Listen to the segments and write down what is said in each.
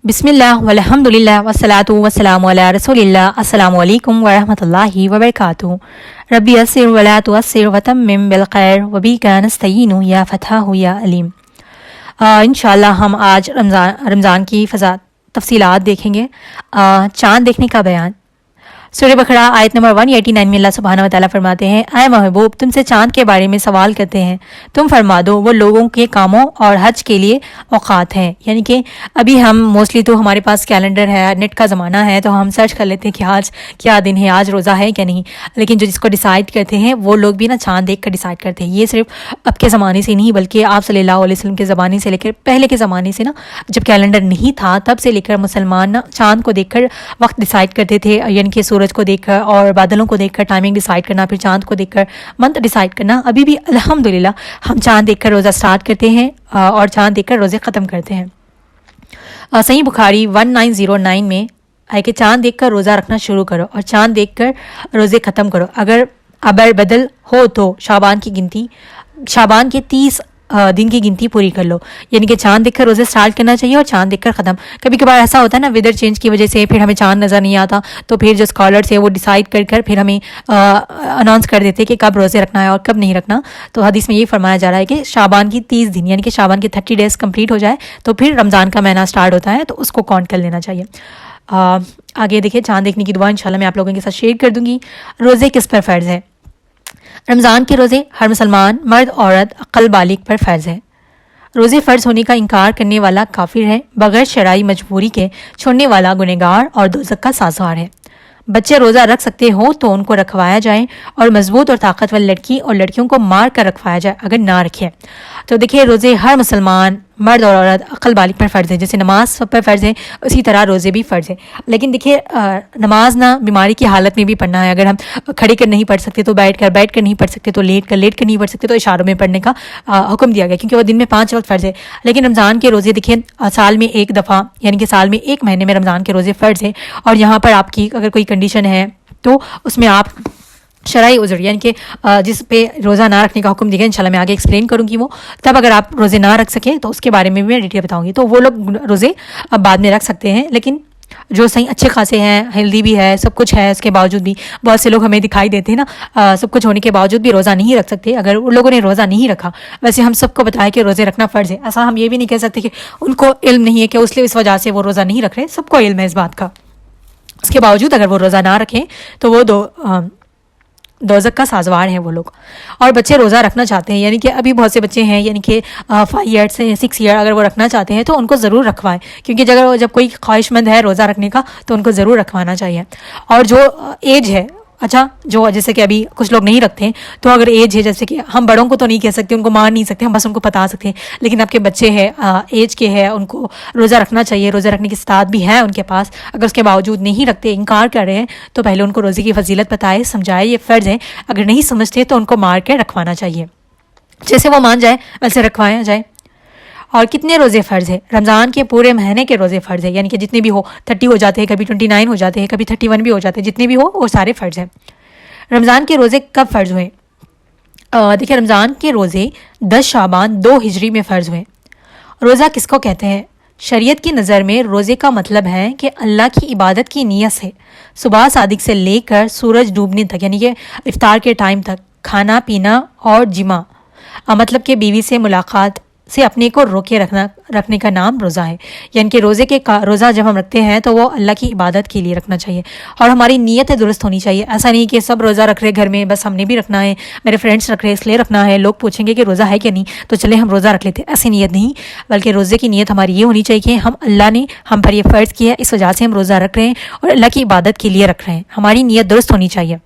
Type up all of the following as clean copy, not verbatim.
बिस्मिल्लाह वल्हम्दुलिल्लाह वस्सलातु वस्सलामु अला रसूलिल्लाह। अस्सलामु अलैकुम वरहमतुल्लाहि वबरकातुहू। रब्बी यस्सिर वला तुअस्सिर वतम्मिम बिल खैर वबिका नस्तईनु या फताहु या अलीम। इंशाअल्लाह हम आज रमज़ान की फ़ज़ा तफसीलात देखेंगे। चाँद देखने का बयान। सूरह बकरा आयत नंबर 189 में अल्लाह सुब्हानहू व तआला फरमाते हैं, ऐ महबूब तुमसे चाँद के बारे में सवाल करते हैं, तुम फरमा दो वो लोगों के कामों और हज के लिए औकात हैं। यानी कि अभी हम मोस्टली तो हमारे पास कैलेंडर है, नेट का ज़माना है, तो हम सर्च कर लेते हैं कि आज क्या दिन है, आज रोज़ा है क्या नहीं। लेकिन जो जिसको डिसाइड करते हैं वो लोग भी ना चाँद देख कर डिसाइड करते हैं। ये सिर्फ अब के ज़माने से नहीं बल्कि आप सल्लल्लाहु अलैहि वसल्लम के ज़माने से लेकर पहले के ज़माने से ना, जब कैलेंडर नहीं था तब से लेकर मुसलमान ना चाँद को देख कर वक्त डिसाइड करते थे। यानी कि सूरज को देखकर और बादलों को देखकर टाइमिंग डिसाइड करना, फिर चांद को देखकर मंथ डिसाइड करना। अभी भी अल्हम्दुलिल्लाह हम चांद देखकर रोज़ा स्टार्ट करते हैं और चांद देखकर रोज़े ख़त्म करते हैं। सही बुखारी 1909 में है कि चांद देखकर रोज़ा रखना शुरू करो और चांद देखकर रोज़े ख़त्म करो। अगर अबर बदल हो तो शाबान के 30 दिन की गिनती पूरी कर लो। यानी कि चांद देखकर रोज़े स्टार्ट करना चाहिए और चांद देखकर ख़त्म। कभी कभार ऐसा होता है ना, वेदर चेंज की वजह से फिर हमें चांद नज़र नहीं आता, तो फिर जो स्कॉलर्स है वो डिसाइड कर फिर हमें अनाउंस कर देते हैं कि कब रोज़े रखना है और कब नहीं रखना। तो हदीस में ये फरमाया जा रहा है कि शाबान की 30 दिन यानी कि शाबान के 30 डेज़ कंप्लीट हो जाए तो फिर रमज़ान का महीना स्टार्ट होता है, तो उसको काउंट कर लेना चाहिए। आगे देखिए, चांद देखने की दुआ इंशाल्लाह मैं आप लोगों के साथ शेयर कर दूँगी। रोज़े किस पर फ़र्ज़ है? रमज़ान के रोज़े हर मुसलमान मर्द औरत अक्ल बालिग पर फ़र्ज़ है। रोज़े फ़र्ज़ होने का इनकार करने वाला काफिर है, बग़ैर शरई मजबूरी के छोड़ने वाला गुनहगार और दोज़ख का साज़गार है। बच्चे रोज़ा रख सकते हो तो उनको रखवाया जाए और मजबूत और ताकतवर लड़की और लड़कियों को मार कर रखवाया जाए अगर ना रखे। तो देखिए, रोज़े हर मुसलमान मर्द और औरत अक्ल बालिग पर फ़र्ज़ है। जैसे नमाज सब पर फ़र्ज़ है उसी तरह रोज़े भी फ़र्ज़ है। लेकिन देखिए, नमाज ना बीमारी की हालत में भी पढ़ना है। अगर हम खड़े कर नहीं पढ़ सकते तो बैठ कर नहीं पढ़ सकते, तो लेट कर नहीं पढ़ सकते तो इशारों में पढ़ने का हुक्म दिया गया, क्योंकि वो दिन में 5 वक्त फ़र्ज़ है। लेकिन रमज़ान के रोज़े देखिए साल में एक दफ़ा यानी कि साल में एक महीने में रमज़ान के रोज़े फ़र्ज़ है। और यहाँ पर आपकी अगर कोई कंडीशन है तो उसमें आप शरई उज़र यानी कि जिस पे रोज़ा ना रखने का हुक्म दिया गया, इंशाल्लाह मैं आगे एक्सप्लेन करूँगी वो। तब अगर आप रोज़े ना रख सकें तो उसके बारे में भी मैं डिटेल बताऊँगी। तो वो लोग रोज़े अब बाद में रख सकते हैं। लेकिन जो सही अच्छे खासे हैं, हेल्दी भी है, सब कुछ है, उसके बावजूद भी बहुत से लोग हमें दिखाई देते हैं ना, सब कुछ होने के बावजूद भी रोज़ा नहीं रख सकते। अगर उन लोगों ने रोज़ा नहीं रखा, वैसे हम सबको बताया कि रोज़े रखना फ़र्ज़ है, ऐसा हम ये भी नहीं कह सकते कि उनको इल्म नहीं है कि इसलिए इस वजह से वो रोज़ा नहीं रख रहे। सबको इल्म है इस बात का। उसके बावजूद अगर वो रोज़ा ना रखें तो वो दोज़ख का साज़गार हैं वो लोग। और बच्चे रोज़ा रखना चाहते हैं, यानी कि अभी बहुत से बच्चे हैं यानी कि 5 ईयर से 6 ईयर अगर वो रखना चाहते हैं तो उनको ज़रूर रखवाएं, क्योंकि जब कोई ख्वाहिशमंद है रोज़ा रखने का तो उनको ज़रूर रखवाना चाहिए। और जो एज है, अच्छा जो जैसे कि अभी कुछ लोग नहीं रखते हैं, तो अगर एज है, जैसे कि हम बड़ों को तो नहीं कह सकते, उनको मार नहीं सकते, हम बस उनको बता सकते हैं। लेकिन आपके बच्चे हैं एज के हैं, उनको रोज़ा रखना चाहिए, रोज़ा रखने की इस्तात भी है उनके पास। अगर उसके बावजूद नहीं रखते, इनकार कर रहे हैं, तो पहले उनको रोज़े की फजीलत बताए, समझाए, ये फ़र्ज़ है। अगर नहीं समझते तो उनको मार के रखवाना चाहिए, जैसे वो मान जाए वैसे रखवाया जाए। और कितने रोज़े फ़र्ज़ है? रमज़ान के पूरे महीने के रोज़े फ़र्ज़ है, यानी कि जितने भी हो, 30 हो जाते हैं, कभी 29 हो जाते हैं, कभी 31 भी हो जाते हैं, जितने भी हो वो सारे फ़र्ज़ हैं। रमज़ान के रोज़े कब फ़र्ज़ हुए? देखिए, रमज़ान के रोज़े 10 शाबान 2 हिजरी में फ़र्ज़ हुए। रोज़ा किसको कहते हैं? शरीयत की नज़र में रोज़े का मतलब है कि अल्लाह की इबादत की नीयत से सुबह सादिक से लेकर सूरज डूबने तक, यानी कि इफ्तार के टाइम तक खाना पीना और जिमा, मतलब कि बीवी से मुलाकात से अपने को रोके रखने का नाम रोज़ा है। यानी कि रोज़ा जब हम रखते हैं तो वो अल्लाह की इबादत के लिए रखना चाहिए और हमारी नीयत दुरुस्त होनी चाहिए। ऐसा नहीं कि सब रोज़ा रख रहे घर में, बस हमने भी रखना है, मेरे फ्रेंड्स रख रहे इसलिए रखना है, लोग पूछेंगे कि रोज़ा है कि नहीं तो चले हम रोज़ा रख लेते। ऐसी नीयत नहीं, बल्कि रोज़े की नीयत हमारी ये होनी चाहिए कि अल्लाह ने हम पर यह फ़र्ज़ किया है, इस वजह से हम रोज़ा रख रहे हैं और अल्लाह की इबादत के लिए रख रहे हैं। हमारी नीयत दुरुस्त होनी चाहिए।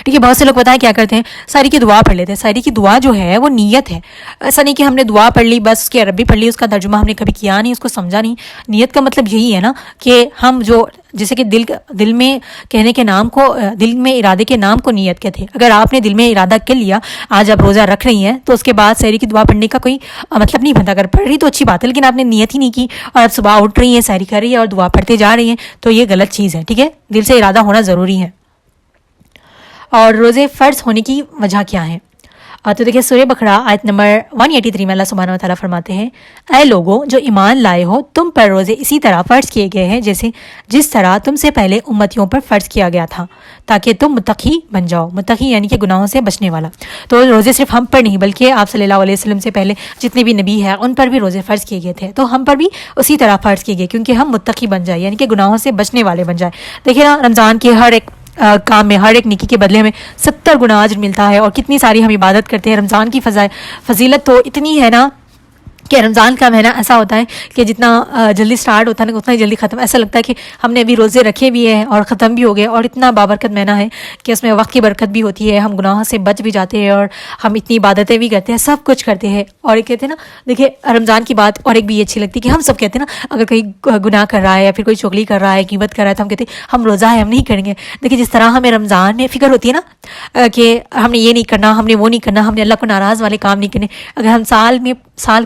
ठीक है, बहुत से लोग पता है क्या करते हैं, सारी की दुआ पढ़ लेते हैं। सारी की दुआ जो है वो नीयत है। ऐसा नहीं कि हमने दुआ पढ़ ली बस, उसकी अरबी पढ़ ली, उसका तर्जुमा हमने कभी किया नहीं, उसको समझा नहीं। नीयत का मतलब यही है ना कि हम जो जैसे कि दिल में कहने के नाम को, दिल में इरादे के नाम को नीयत कहते हैं। अगर आपने दिल में इरादा कर लिया आज आप रोज़ा रख रही हैं, तो उसके बाद सहरी की दुआ पढ़ने का कोई मतलब नहीं बनता। अगर पढ़ रही तो अच्छी बात है, लेकिन आपने नीयत ही नहीं की और आप सुबह उठ रही हैं, सहरी कर रही है और दुआ पढ़ते जा रही हैं, तो ये गलत चीज़ है। ठीक है, दिल से इरादा होना ज़रूरी है। और रोज़े फ़र्ज़ होने की वजह क्या है? تو देखिए सूरह बकरा आयत नंबर 183 में अल्लाह सुब्हानहू व तआला फरमाते हैं, ऐ लोगों जो ईमान लाए हो, तुम पर रोज़े इसी तरह फ़र्ज़ किए गए हैं जैसे जिस तरह तुमसे पहले उम्मतियों पर फ़र्ज़ किया गया था, ताकि तुम मुत्तकी बन जाओ। मुत्तकी यानी कि गुनाहों से बचने वाला। तो रोज़े सिर्फ हम पर नहीं बल्कि आप सल्लल्लाहु अलैहि वसल्लम से पहले जितने भी नबी हैं उन पर भी रोज़े फ़र्ज़ किए गए थे, तो हम पर भी उसी तरह फ़र्ज़ किए गए, क्योंकि हम मुत्तकी बन जाए यानी कि गुनाहों से बचने वाले बन जाए। देखिए ना, रमज़ान के हर एक काम में, हर एक नेकी के बदले में 70 गुना अज्र मिलता है, और कितनी सारी हम इबादत करते हैं। रमज़ान की फजीलत तो इतनी है ना कि रमज़ान का महीना ऐसा होता है कि जितना जल्दी स्टार्ट होता है ना उतना ही जल्दी ख़त्म। ऐसा लगता है कि हमने अभी रोज़े रखे भी हैं और ख़त्म भी हो गए, और इतना बाबरकत महीना है कि उसमें वक्त की बरकत भी होती है, हम गुनाहों से बच भी जाते हैं और हम इतनी इबादतें भी करते हैं, सब कुछ करते हैं। और एक कहते हैं ना, देखिए रमज़ान की बात और एक भी अच्छी लगती है कि हम सब कहते हैं ना, अगर कोई गुनाह कर रहा है या फिर कोई चुगली कर रहा है, ग़ीबत कर रहा है, तो हम कहते हैं हम रोज़ा है, हम नहीं करेंगे। देखिए जिस तरह हमें रमज़ान में फ़िक्र होती है ना कि हमने ये नहीं करना, हमने वो नहीं करना, हमने अल्लाह को नाराज़ वाले काम नहीं करने, अगर हम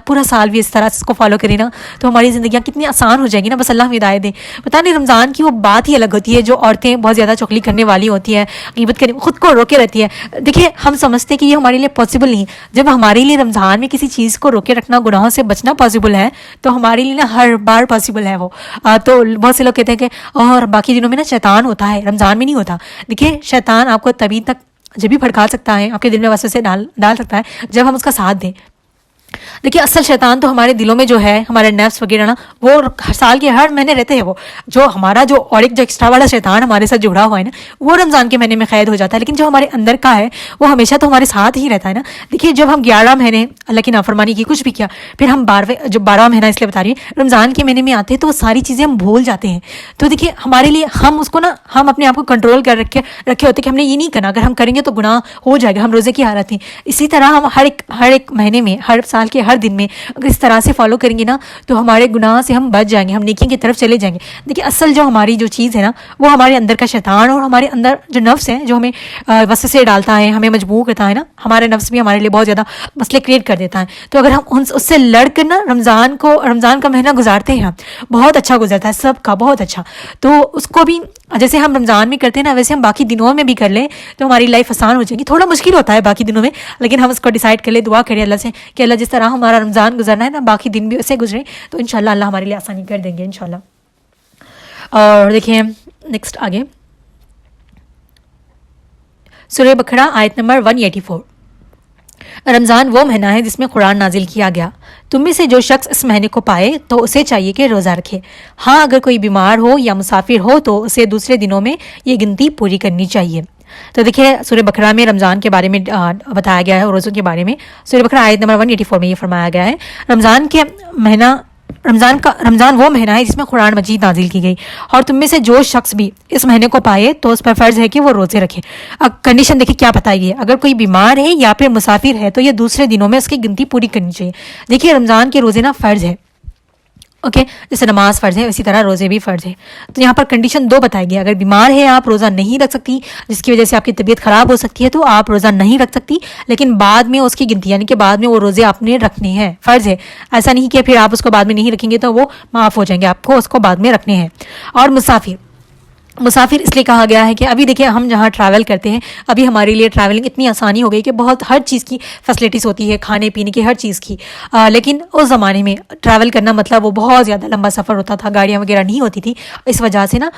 पूरा साल भी इस तरह से इसको फॉलो करें ना तो हमारी ज़िंदगियाँ कितनी आसान हो जाएंगी ना। बस अल्लाह हमें हिदायत दे। पता नहीं, रमज़ान की वो बात ही अलग होती है। जो औरतें बहुत ज़्यादा चुगली करने वाली होती हैं, ग़ीबत करने, खुद को रोके रहती है। देखिए हम समझते हैं कि ये हमारे लिए पॉसिबल नहीं। जब हमारे लिए रमज़ान में किसी चीज़ को रोके रखना, गुनाहों से बचना पॉसिबल है, तो हमारे लिए ना हर बार पॉसिबल है वो। तो बहुत से लोग कहते हैं कि और बाकी दिनों में ना शैतान होता है, रमज़ान में नहीं होता। देखिए शैतान आपको तभी तक जब भी भड़का सकता है, आपके दिल में वसवसे डाल सकता है जब हम उसका साथ दें। देखिए असल शैतान तो हमारे दिलों में जो है, हमारे नफ्स वगैरह ना, वो साल के हर महीने रहते हैं। वो जो हमारा जो और एक जो एक्स्ट्रा वाला शैतान हमारे साथ जुड़ा हुआ है ना, वो रमज़ान के महीने में कैद हो जाता है, लेकिन जो हमारे अंदर का है वो हमेशा तो हमारे साथ ही रहता है ना। देखिए जब हम 11 महीने अल्लाह की नाफरमानी की, कुछ भी किया, फिर हम 12वां महीना इसलिए बता रही है, रमज़ान के महीने में आते हैं तो वो सारी चीज़ें हम भूल जाते हैं। तो देखिए हमारे लिए हम उसको ना, हम अपने आप को कंट्रोल कर रखे होते कि हमने ये नहीं करना, अगर हम करेंगे तो गुनाह हो जाएगा, हम रोज़े की हालत थी। इसी तरह हम हर एक महीने में, हर साल के हर दिन में अगर इस तरह से फॉलो करेंगे ना तो हमारे गुनाह से हम बच जाएंगे, हम नेकी की तरफ चले जाएंगे। देखिए असल जो हमारी जो चीज़ है ना, वो हमारे अंदर का शैतान और हमारे अंदर जो नफ्स है, जो हमें वसवसे डालता है, हमें मजबूर करता है ना, हमारे नफ्स भी हमारे लिए बहुत ज़्यादा मसले क्रिएट कर देता है। तो अगर हम उससे लड़ कर ना रमज़ान का महीना गुजारते हैं, बहुत अच्छा गुजरता है सबका, बहुत अच्छा। तो उसको भी जैसे हम रमज़ान में करते हैं ना, वैसे हम बाकी दिनों में भी कर लें तो हमारी लाइफ आसान हो जाएगी। थोड़ा मुश्किल होता है बाकी दिनों में, लेकिन हम उसको डिसाइड कर ले, दुआ करें अल्लाह से कि अल्लाह जिस तरह हमारा रमज़ान गुजरना है ना, बाकी दिन भी उससे गुजरे, तो इंशाल्लाह अल्लाह हमारे लिए आसानी कर देंगे इंशाल्लाह। और देखिए नेक्स्ट आगे, सूरह बकरा आयत नंबर 184। रमज़ान वो महीना है जिसमें कुरान नाजिल किया गया। तुम में से जो शख्स इस महीने को पाए तो उसे चाहिए कि रोज़ा रखे। हाँ, अगर कोई बीमार हो या मुसाफिर हो तो उसे दूसरे दिनों में ये गिनती पूरी करनी चाहिए। तो देखिए सूरह बकरा में रमज़ान के बारे में बताया गया है, और रोज़ों के बारे में सूरह बकरा आयत नंबर 184 में ये फरमाया गया है, रमज़ान वो महीना है जिसमें कुरान मजीद नाजिल की गई, और तुम में से जो शख्स भी इस महीने को पाए तो उस पर फ़र्ज़ है कि वो रोज़े रखे। अब कंडीशन देखिए क्या बताई गई है, अगर कोई बीमार है या फिर मुसाफिर है तो ये दूसरे दिनों में उसकी गिनती पूरी करनी चाहिए। देखिए रमज़ान के रोज़े ना फ़र्ज़ है, ओके जैसे नमाज फ़र्ज़ है इसी तरह रोज़े भी फ़र्ज़ है। तो यहाँ पर कंडीशन 2 बताई गई, अगर बीमार है आप रोज़ा नहीं रख सकती, जिसकी वजह से आपकी तबीयत ख़राब हो सकती है, तो आप रोज़ा नहीं रख सकती, लेकिन बाद में उसकी गिनती यानी कि बाद में वो रोज़े आपने रखने हैं, फ़र्ज़ है। ऐसा नहीं कि फिर आप उसको बाद में नहीं रखेंगे तो वो माफ़ हो जाएंगे, आपको उसको बाद में रखने हैं। और मुसाफिर इसलिए कहा गया है कि अभी देखिए हम जहाँ ट्रैवल करते हैं, अभी हमारे लिए ट्रैवलिंग इतनी आसानी हो गई कि बहुत हर चीज़ की फैसिलिटीज़ होती है, खाने पीने की हर चीज़ की। लेकिन उस ज़माने में ट्रैवल करना मतलब वो बहुत ज़्यादा लंबा सफ़र होता था, गाड़ियाँ वगैरह नहीं होती थी, इस वजह से ना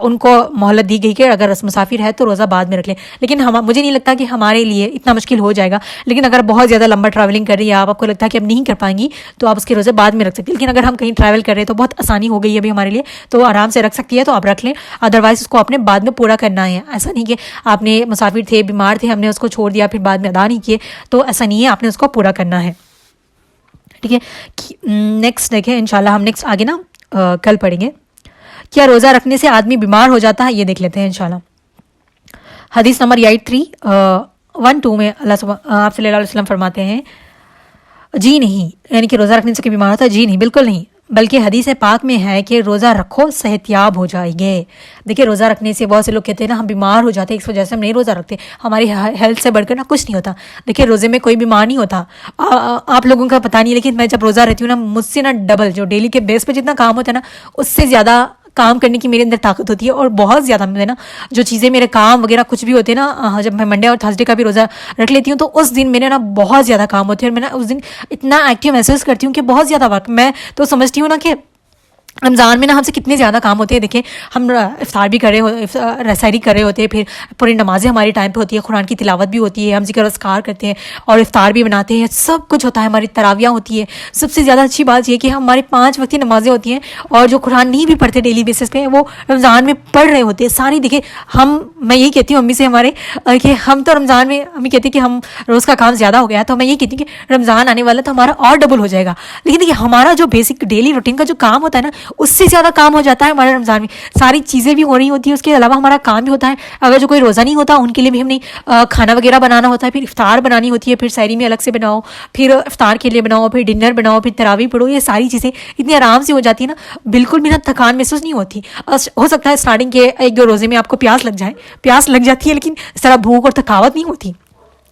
उनको मोहलत दी गई कि अगर मुसाफिर है तो रोज़ा बाद में रख लें। लेकिन मुझे नहीं लगता कि हमारे लिए इतना मुश्किल हो जाएगा, लेकिन अगर बहुत ज़्यादा लंबा ट्रैवलिंग कर रही है, आपको लगता है कि अब नहीं कर पाएंगी, तो आप उसके रोज़े बाद में रख सकती है। लेकिन अगर हम कहीं ट्रैवल कर रहे हैं तो बहुत आसानी हो गई है अभी हमारे लिए, तो आराम से रख सकती है, तो आप रख लें। अदरवाइज़ उसको आपने बाद में पूरा करना है। ऐसा नहीं कि आपने मुसाफिर थे, बीमार थे, हमने उसको छोड़ दिया फिर बाद में अदा नहीं किए, तो ऐसा नहीं है, आपने उसको पूरा करना है। ठीक है, नेक्स्ट देखें इंशाल्लाह, हम नेक्स्ट आगे ना कल पढ़ेंगे क्या रोज़ा रखने से आदमी बीमार हो जाता है, ये देख लेते हैं इंशाल्लाह। हदीस नंबर 8312 में आप सल्लल्लाहु अलैहि वसल्लम फरमाते हैं, जी नहीं, यानी कि रोज़ा रखने से बीमार होता है, जी नहीं, बिल्कुल नहीं, बल्कि हदीस पाक में है कि रोज़ा रखो सेहतियाब हो जाएंगे। देखिए रोज़ा रखने से बहुत से लोग कहते हैं ना हम बीमार हो जाते हैं, इस वजह से हम नहीं रोज़ा रखते, हमारी हेल्थ से बढ़कर ना कुछ नहीं होता। देखिए रोज़े में कोई बीमार नहीं होता, आप लोगों का पता नहीं, लेकिन मैं जब रोज़ा रहती हूँ ना, मुझसे ना डबल जो डेली के बेस पे जितना काम होता है ना, उससे ज़्यादा کام کرنے کی میرے اندر طاقت ہوتی ہے، اور بہت زیادہ میں نا جو چیزیں میرے کام وغیرہ کچھ بھی ہوتے ہیں نا، جب میں منڈے اور تھرسڈے کا بھی روزہ رکھ لیتی ہوں تو اس دن میرے نا بہت زیادہ کام ہوتے ہیں، اور میں نا اس دن اتنا ایکٹیو محسوس کرتی ہوں کہ بہت زیادہ وقت، میں تو سمجھتی ہوں نا کہ رمضان میں نا ہم سے کتنے زیادہ کام ہوتے ہیں. دیکھیں ہم افطار بھی کر رہے ہوتے، سحری کر رہے ہوتے ہیں، پھر پوری نمازیں ہماری ٹائم پہ ہوتی ہے، قرآن کی تلاوت بھی ہوتی ہے، ہم ذکر اذکار کرتے ہیں اور افطار بھی بناتے ہیں، سب کچھ ہوتا ہے، ہماری تراویح ہوتی ہے. سب سے زیادہ اچھی بات یہ کہ ہماری 5 وقتی نمازیں ہوتی ہیں، اور جو قرآن نہیں بھی پڑھتے ڈیلی بیسس پہ وہ رمضان میں پڑھ رہے ہوتے ہیں ساری. دیکھیں میں یہی کہتی ہوں امی سے ہمارے کہ ہم تو رمضان میں امی کہتی ہیں کہ ہم روز کا کام زیادہ ہو گیا، تو میں یہی کہتی ہوں کہ رمضان آنے والا تو ہمارا اور ڈبل ہو جائے گا. لیکن دیکھیے ہمارا جو بیسک ڈیلی روٹین کا جو کام ہوتا ہے نا، اس سے زیادہ کام ہو جاتا ہے ہمارے رمضان میں. ساری چیزیں بھی ہو رہی ہوتی ہیں، اس کے علاوہ ہمارا کام بھی ہوتا ہے. اگر جو کوئی روزہ نہیں ہوتا ان کے لیے بھی ہم نے کھانا وغیرہ بنانا ہوتا ہے، پھر افطار بنانی ہوتی ہے، پھر سحری میں الگ سے بناؤ، پھر افطار کے لیے بناؤ، پھر ڈنر بناؤ، پھر تراویح پڑھو. یہ ساری چیزیں اتنی آرام سے ہو جاتی ہیں نا، بالکل بھی نا تھکان محسوس نہیں ہوتی. ہو سکتا ہے اسٹارٹنگ کے 1-2 روزے میں آپ کو پیاس لگ جائے، پیاس لگ جاتی ہے، لیکن اس طرح بھوک اور تھکاوٹ نہیں ہوتی.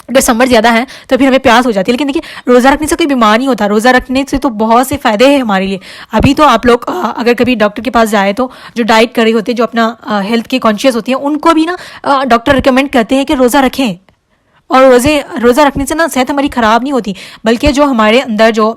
اگر سمر زیادہ ہے تو پھر ہمیں پیاس ہو جاتی ہے. لیکن دیکھیے روزہ رکھنے سے کوئی بیمار نہیں ہوتا، روزہ رکھنے سے تو بہت سے فائدے ہیں ہمارے لیے. ابھی تو آپ لوگ اگر کبھی ڈاکٹر کے پاس جائے تو جو ڈائٹ کر رہے ہوتے ہیں، جو اپنا ہیلتھ کے کانشیس ہوتی ہیں، ان کو بھی نا ڈاکٹر ریکمینڈ کرتے ہیں کہ روزہ رکھیں. اور روزہ رکھنے سے نا صحت ہماری خراب نہیں ہوتی، بلکہ جو ہمارے اندر جو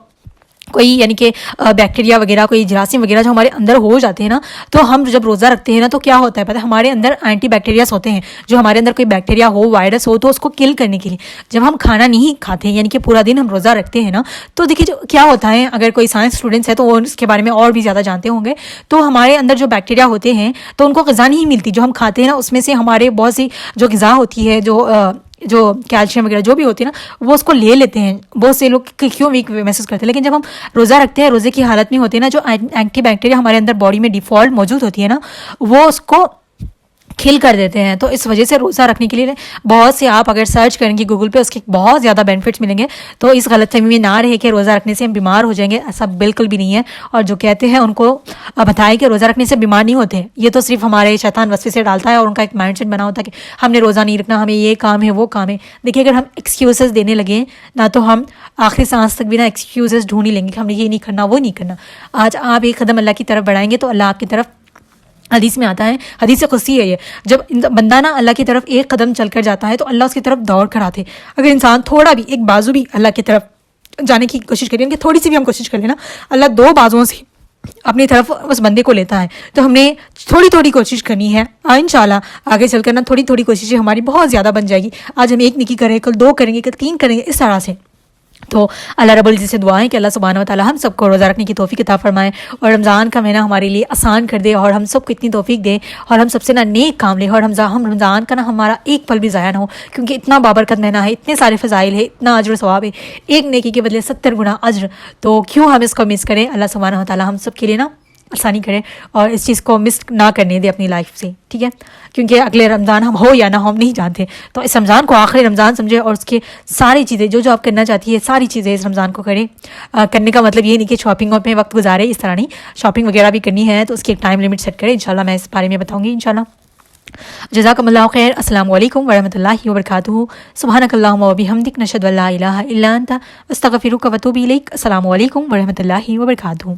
کوئی یعنی کہ بیکٹیریا وغیرہ، کوئی جراثیم وغیرہ جو ہمارے اندر ہو جاتے ہیں نا، تو ہم جب روزہ رکھتے ہیں نا تو کیا ہوتا ہے پتہ ہے، ہمارے اندر اینٹی بیکٹیریاز ہوتے ہیں. جو ہمارے اندر کوئی بیکٹیریا ہو، وائرس ہو، تو اس کو کل کرنے کے لیے جب ہم کھانا نہیں کھاتے ہیں، یعنی کہ پورا دن ہم روزہ رکھتے ہیں نا، تو دیکھیے جو کیا ہوتا ہے، اگر کوئی سائنس اسٹوڈنٹس ہے تو وہ اس کے بارے میں اور بھی زیادہ جانتے ہوں گے. تو ہمارے اندر جو بیکٹیریا ہوتے ہیں تو ان کو غذا نہیں ملتی، جو ہم کھاتے ہیں نا اس میں سے ہمارے بہت سی جو غذا ہوتی ہے، جو کیلشیم وغیرہ جو بھی ہوتی ہے نا، وہ اس کو لے لیتے ہیں. بہت سے لوگ کیوں ویک محسوس کرتے ہیں، لیکن جب ہم روزہ رکھتے ہیں، روزے کی حالت میں ہوتے ہیں نا، جو اینٹی بیکٹیریا ہمارے اندر باڈی میں ڈیفالٹ موجود ہوتی ہے نا، وہ اس کو کھل کر دیتے ہیں. تو اس وجہ سے روزہ رکھنے کے لیے بہت سے آپ اگر سرچ کریں گے گوگل پہ، اس کے بہت زیادہ بینیفٹس ملیں گے. تو اس غلط فہمی میں نہ رہے کہ روزہ رکھنے سے ہم بیمار ہو جائیں گے، ایسا بالکل بھی نہیں ہے. اور جو کہتے ہیں ان کو بتائیں کہ روزہ رکھنے سے بیمار نہیں ہوتے، یہ تو صرف ہمارے شیطان وسوسے سے ڈالتا ہے، اور ان کا ایک مائنڈ سیٹ بنا ہوتا ہے کہ ہم نے روزہ نہیں رکھنا، ہمیں یہ کام ہے وہ کام ہے. دیکھیے اگر ہم ایکسکیوزز دینے لگیں نہ، تو ہم آخری سانس تک بھی نا ایکسکیوزز ڈھونڈ ہی لیں گے کہ ہم نے یہ نہیں کرنا وہ نہیں کرنا. آج آپ ایک قدم اللہ کی طرف بڑھائیں گے تو اللہ آپ کی طرف، حدیث میں آتا ہے، حدیث قدسی ہے یہ، جب بندہ نا اللہ کی طرف ایک قدم چل کر جاتا ہے تو اللہ اس کی طرف دوڑ کر آتے. اگر انسان تھوڑا بھی ایک بازو بھی اللہ کی طرف جانے کی کوشش کریں کہ تھوڑی سی بھی ہم کوشش کر لیں نا، اللہ 2 بازوؤں سے اپنی طرف اس بندے کو لیتا ہے. تو ہم نے تھوڑی کوشش کرنی ہے، انشاءاللہ آگے چل کر نا تھوڑی کوششیں ہماری بہت زیادہ بن جائے گی. آج ہم 1 نیکی کریں، کل 2 کریں گے، کل 3 کریں گے، اس طرح سے. تو اللہ رب العزت سے دعا ہے کہ اللہ سبحانہ و تعالیٰ ہم سب کو روزہ رکھنے کی توفیق عطا فرمائے، اور رمضان کا مہینہ ہمارے لیے آسان کر دے، اور ہم سب کو اتنی توفیق دے، اور ہم سب سے نا نیک کام لیں، اور ہم رمضان کا نا ہمارا ایک پل بھی ضائع نہ ہو، کیونکہ اتنا بابرکت مہینہ ہے، اتنے سارے فضائل ہے، اتنا اجر و ثواب ہے، ایک نیکی کے بدلے 70 گنا اجر. تو کیوں ہم اس کو مس کریں؟ اللہ سبحانہ و تعالیٰ ہم سب کے لیے نا آسانی کرے اور اس چیز کو مس نہ کرنے دے اپنی لائف سے، ٹھیک ہے؟ کیونکہ اگلے رمضان ہم ہو یا نہ ہو ہم نہیں جانتے. تو اس رمضان کو آخری رمضان سمجھے، اور اس کے ساری چیزیں جو آپ کرنا چاہتی ہے ساری چیزیں اس رمضان کو کریں. کرنے کا مطلب یہ نہیں کہ شاپنگوں پہ وقت گزارے، اس طرح نہیں. شاپنگ وغیرہ بھی کرنی ہے تو اس کی ایک ٹائم لمٹ سیٹ کریں. انشاءاللہ میں اس بارے میں بتاؤں گی انشاءاللہ. جزاکم اللہ خیر. السلام علیکم ورحمۃ اللہ وبرکاتہ. سبحانک اللہم و بحمدک، نشہد ان لا الہ الا انت، استغفرک و اتوب الیک. السلام علیکم ورحمۃ اللہ وبرکاتہ.